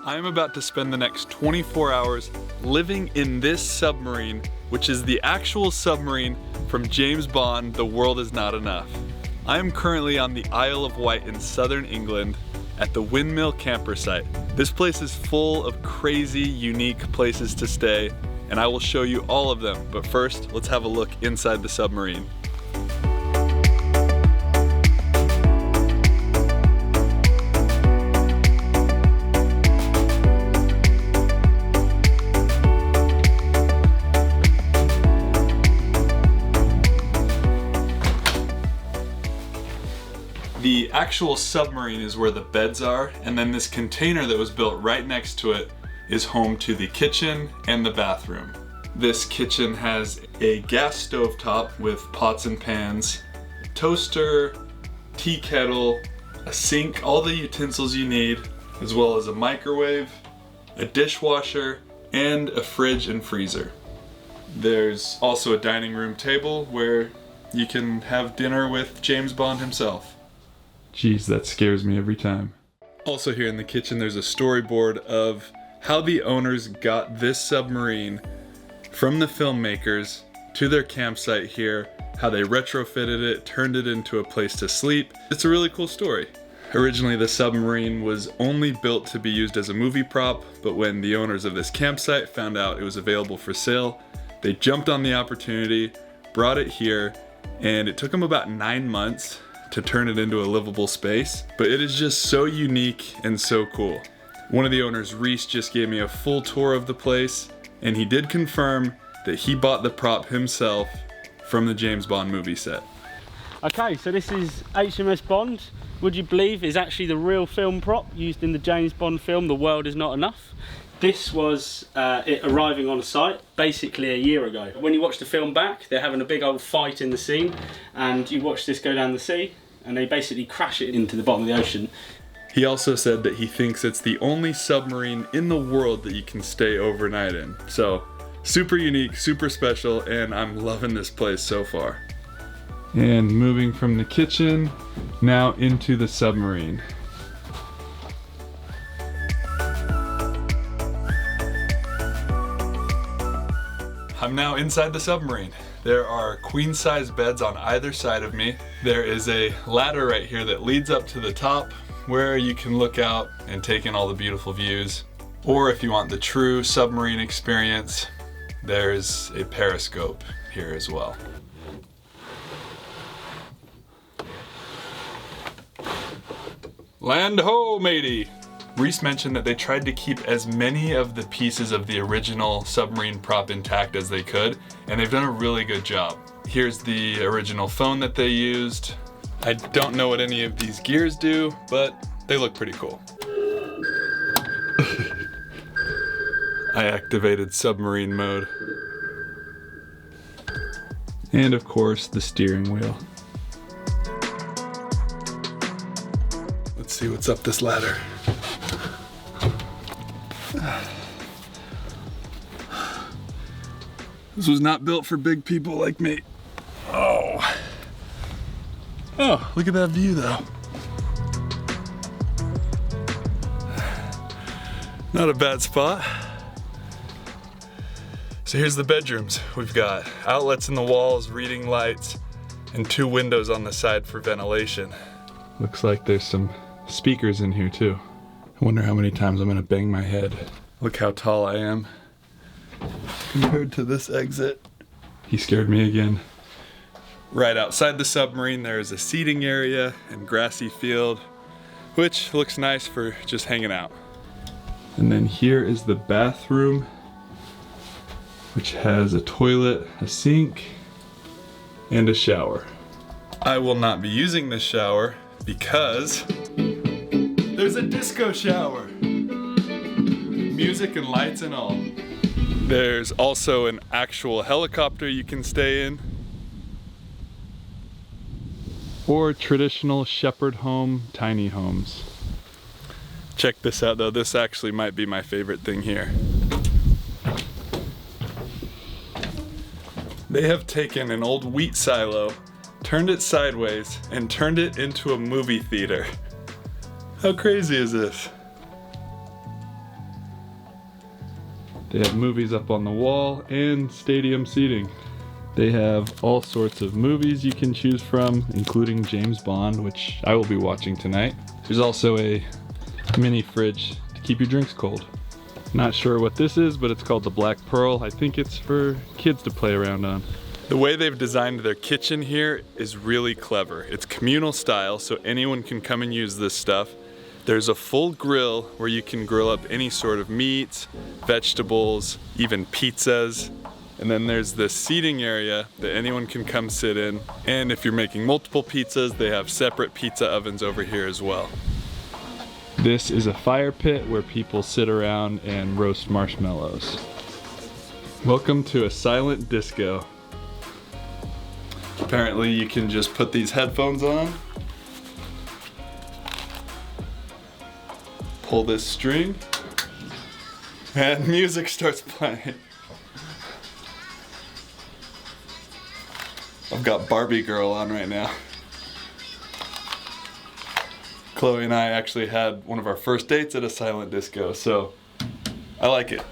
I am about to spend the next 24 hours living in this submarine, which is the actual submarine from James Bond, The World Is Not Enough. I am currently on the Isle of Wight in southern England at the Windmill Campersite. This place is full of crazy, unique places to stay, and I will show you all of them. But first, let's have a look inside the submarine. The actual submarine is where the beds are, and then this container that was built right next to it is home to the kitchen and the bathroom. This kitchen has a gas stove top with pots and pans, toaster, tea kettle, a sink, all the utensils you need, as well as a microwave, a dishwasher, and a fridge and freezer. There's also a dining room table where you can have dinner with James Bond himself. Jeez, that scares me every time. Also here in the kitchen, there's a storyboard of how the owners got this submarine from the filmmakers to their campsite here, how they retrofitted it, turned it into a place to sleep. It's a really cool story. Originally, the submarine was only built to be used as a movie prop, but when the owners of this campsite found out it was available for sale, they jumped on the opportunity, brought it here, and it took them about 9 months to turn it into a livable space, but it is just so unique and so cool. One of the owners, Reese, just gave me a full tour of the place, and he did confirm that he bought the prop himself from the James Bond movie set. Okay, so this is HMS Bond. Would you believe is actually the real film prop used in the James Bond film, The World Is Not Enough. This was it arriving on a site basically a year ago. When you watch the film back, they're having a big old fight in the scene, and you watch this go down the sea, and they basically crash it into the bottom of the ocean. He also said that he thinks it's the only submarine in the world that you can stay overnight in. So, super unique, super special, and I'm loving this place so far. And moving from the kitchen, now into the submarine. I'm now inside the submarine. There are queen-size beds on either side of me. There is a ladder right here that leads up to the top where you can look out and take in all the beautiful views. Or if you want the true submarine experience, there's a periscope here as well. Land ho, matey! Reese mentioned that they tried to keep as many of the pieces of the original submarine prop intact as they could, and they've done a really good job. Here's the original phone that they used. I don't know what any of these gears do, but they look pretty cool. I activated submarine mode. And of course, the steering wheel. Let's see what's up this ladder. This was not built for big people like me. Oh, look at that view though. Not a bad spot. So here's the bedrooms. We've got outlets in the walls, reading lights, and 2 windows on the side for ventilation. Looks like there's some speakers in here too. I wonder how many times I'm gonna bang my head. Look how tall I am compared to this exit. He scared me again. Right outside the submarine, there is a seating area and grassy field, which looks nice for just hanging out. And then here is the bathroom, which has a toilet, a sink, and a shower. I will not be using this shower because there's a disco shower. Music and lights and all. There's also an actual helicopter you can stay in. Or traditional shepherd home, tiny homes. Check this out though, this actually might be my favorite thing here. They have taken an old wheat silo, turned it sideways, and turned it into a movie theater. How crazy is this? They have movies up on the wall and stadium seating. They have all sorts of movies you can choose from, including James Bond, which I will be watching tonight. There's also a mini fridge to keep your drinks cold. Not sure what this is, but it's called the Black Pearl. I think it's for kids to play around on. The way they've designed their kitchen here is really clever. It's communal style, so anyone can come and use this stuff. There's a full grill where you can grill up any sort of meats, vegetables, even pizzas. And then there's this seating area that anyone can come sit in. And if you're making multiple pizzas, they have separate pizza ovens over here as well. This is a fire pit where people sit around and roast marshmallows. Welcome to a silent disco. Apparently you can just put these headphones on, pull this string, and music starts playing. I've got Barbie Girl on right now. Chloe and I actually had one of our first dates at a silent disco, so I like it.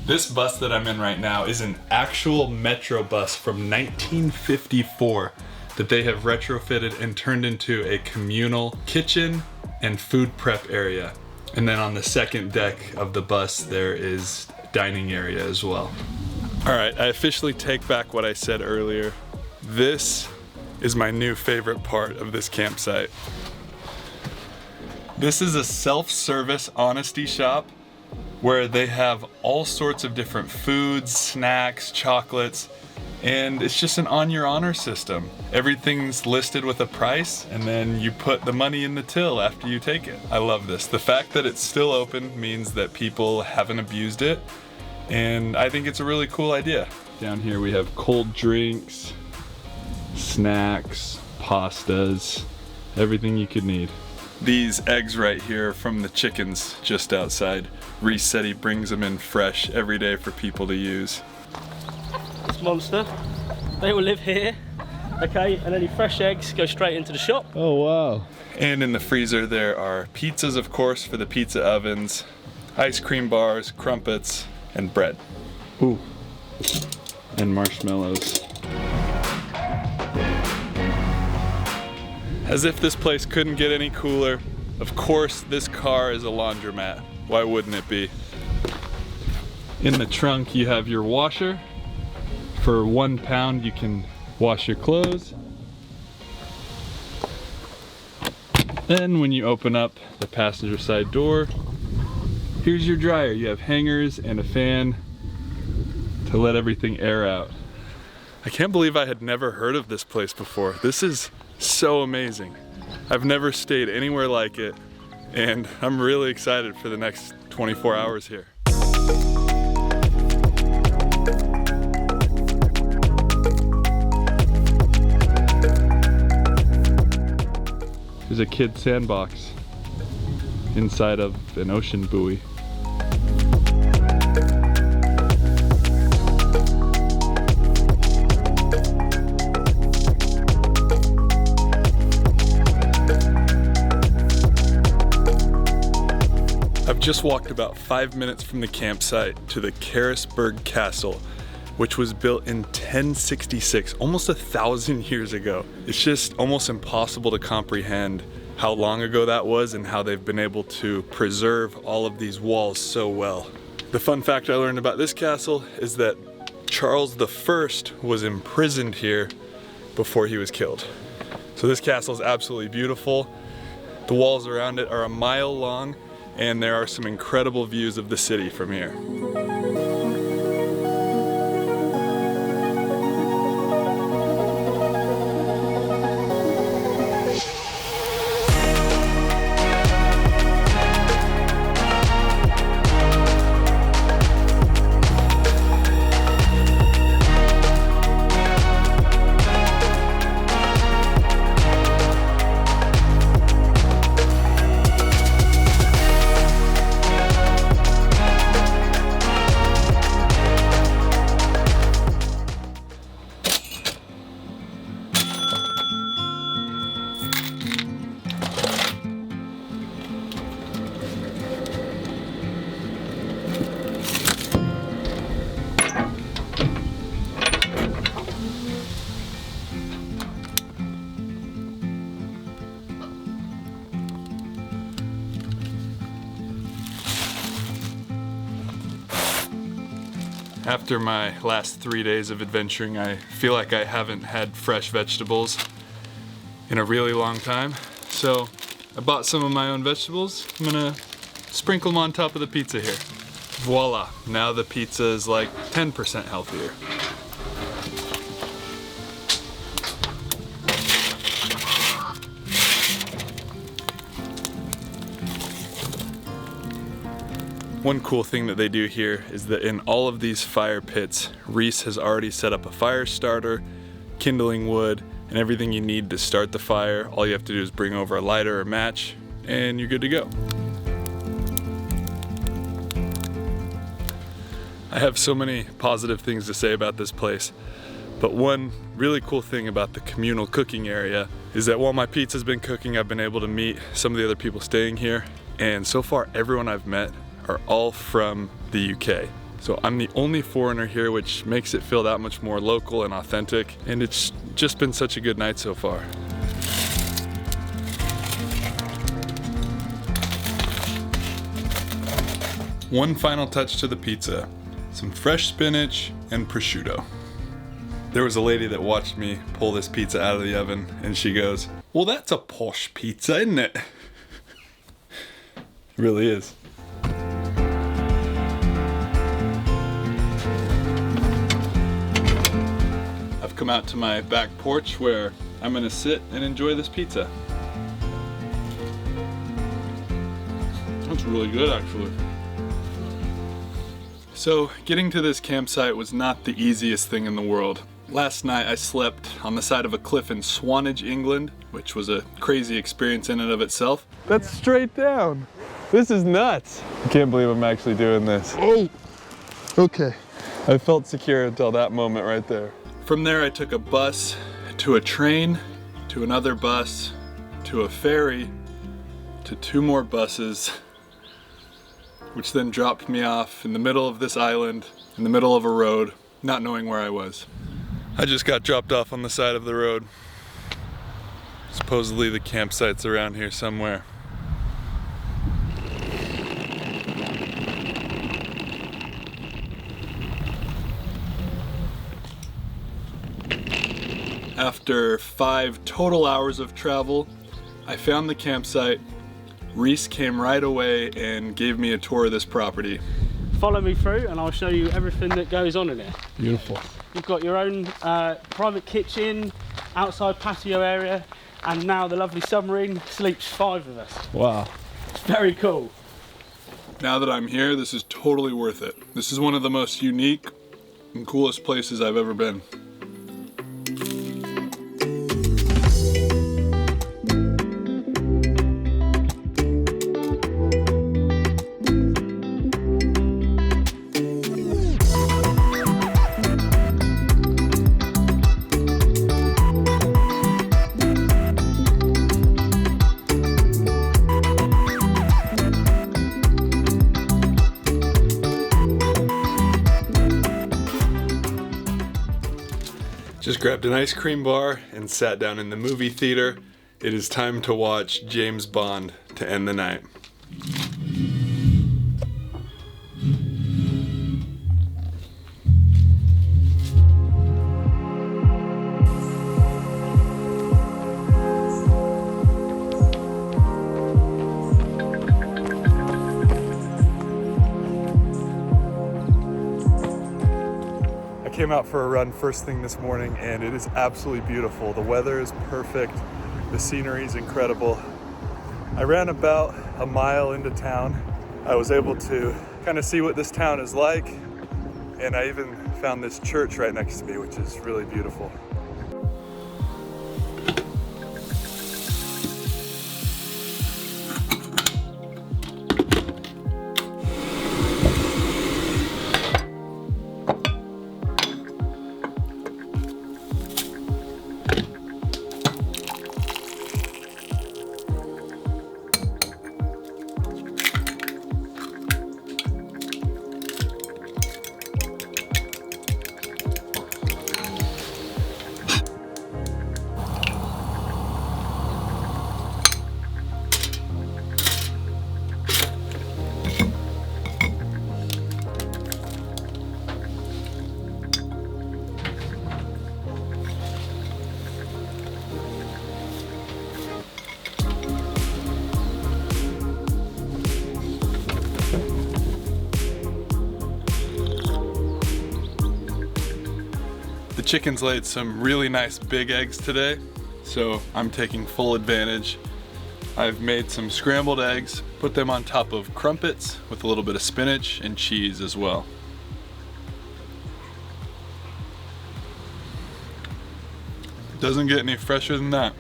This bus that I'm in right now is an actual Metro bus from 1954 that they have retrofitted and turned into a communal kitchen and food prep area. And then on the second deck of the bus, there is a dining area as well. All right, I officially take back what I said earlier. This is my new favorite part of this campsite. This is a self-service honesty shop where they have all sorts of different foods, snacks, chocolates, and it's just an on your honor system. Everything's listed with a price, and then you put the money in the till after you take it. I love this. The fact that it's still open means that people haven't abused it, and I think it's a really cool idea. Down here we have cold drinks, snacks, pastas, everything you could need. These eggs right here from the chickens just outside. Reese said he brings them in fresh every day for people to use. This monster, they will live here, okay, and any fresh eggs go straight into the shop. Oh wow. And in the freezer there are pizzas, of course, for the pizza ovens, ice cream bars, crumpets, and bread. Ooh, and marshmallows. As if this place couldn't get any cooler, of course this car is a laundromat. Why wouldn't it be? In the trunk you have your washer. For £1 you can wash your clothes. Then when you open up the passenger side door, here's your dryer. You have hangers and a fan to let everything air out. I can't believe I had never heard of this place before. This is so amazing. I've never stayed anywhere like it, and I'm really excited for the next 24 hours here. There's a kid's sandbox inside of an ocean buoy. I've just walked about 5 minutes from the campsite to the Carisbrooke Castle, which was built in 1066, almost 1,000 years ago. It's just almost impossible to comprehend how long ago that was and how they've been able to preserve all of these walls so well. The fun fact I learned about this castle is that Charles I was imprisoned here before he was killed. So this castle is absolutely beautiful. The walls around it are a mile long, and there are some incredible views of the city from here. After my last 3 days of adventuring, I feel like I haven't had fresh vegetables in a really long time. So I bought some of my own vegetables. I'm gonna sprinkle them on top of the pizza here. Voila, now the pizza is like 10% healthier. One cool thing that they do here is that in all of these fire pits, Reese has already set up a fire starter, kindling wood, and everything you need to start the fire. All you have to do is bring over a lighter or match, and you're good to go. I have so many positive things to say about this place, but one really cool thing about the communal cooking area is that while my pizza's been cooking, I've been able to meet some of the other people staying here, and so far everyone I've met are all from the UK. So I'm the only foreigner here, which makes it feel that much more local and authentic, and it's just been such a good night so far. One final touch to the pizza, some fresh spinach and prosciutto. There was a lady that watched me pull this pizza out of the oven, and she goes, "Well, that's a posh pizza, isn't it?" It really is. Come out to my back porch where I'm gonna sit and enjoy this pizza. That's really good, actually. So getting to this campsite was not the easiest thing in the world. Last night I slept on the side of a cliff in Swanage, England, which was a crazy experience in and of itself. That's straight down. This is nuts. I can't believe I'm actually doing this. Oh, okay. I felt secure until that moment right there. From there I took a bus to a train, to another bus, to a ferry, to 2 more buses, which then dropped me off in the middle of this island, in the middle of a road, not knowing where I was. I just got dropped off on the side of the road. Supposedly the campsite's around here somewhere. After 5 total hours of travel, I found the campsite. Reese came right away and gave me a tour of this property. Follow me through and I'll show you everything that goes on in it. Beautiful. You've got your own private kitchen, outside patio area, and now the lovely submarine sleeps 5 of us. Wow. It's very cool. Now that I'm here, this is totally worth it. This is one of the most unique and coolest places I've ever been. Just grabbed an ice cream bar and sat down in the movie theater. It is time to watch James Bond to end the night. Came out for a run first thing this morning and it is absolutely beautiful. The weather is perfect. The scenery is incredible. I ran about a mile into town. I was able to kind of see what this town is like, and I even found this church right next to me, which is really beautiful. The chickens laid some really nice big eggs today, so I'm taking full advantage. I've made some scrambled eggs, put them on top of crumpets with a little bit of spinach and cheese as well. Doesn't get any fresher than that.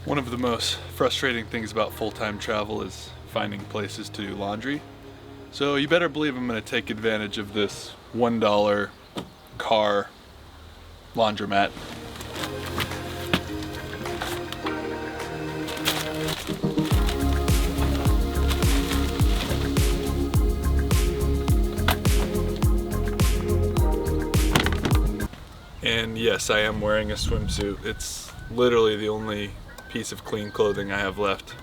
One of the most frustrating things about full-time travel is finding places to do laundry. So you better believe I'm going to take advantage of this $1 car laundromat. And yes, I am wearing a swimsuit. It's literally the only piece of clean clothing I have left.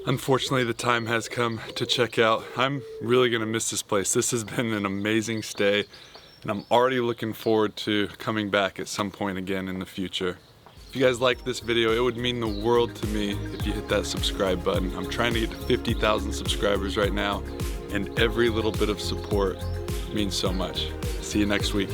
Unfortunately, the time has come to check out. I'm really gonna miss this place. This has been an amazing stay, and I'm already looking forward to coming back at some point again in the future. If you guys liked this video, it would mean the world to me if you hit that subscribe button. I'm trying to get to 50,000 subscribers right now, and every little bit of support means so much. See you next week.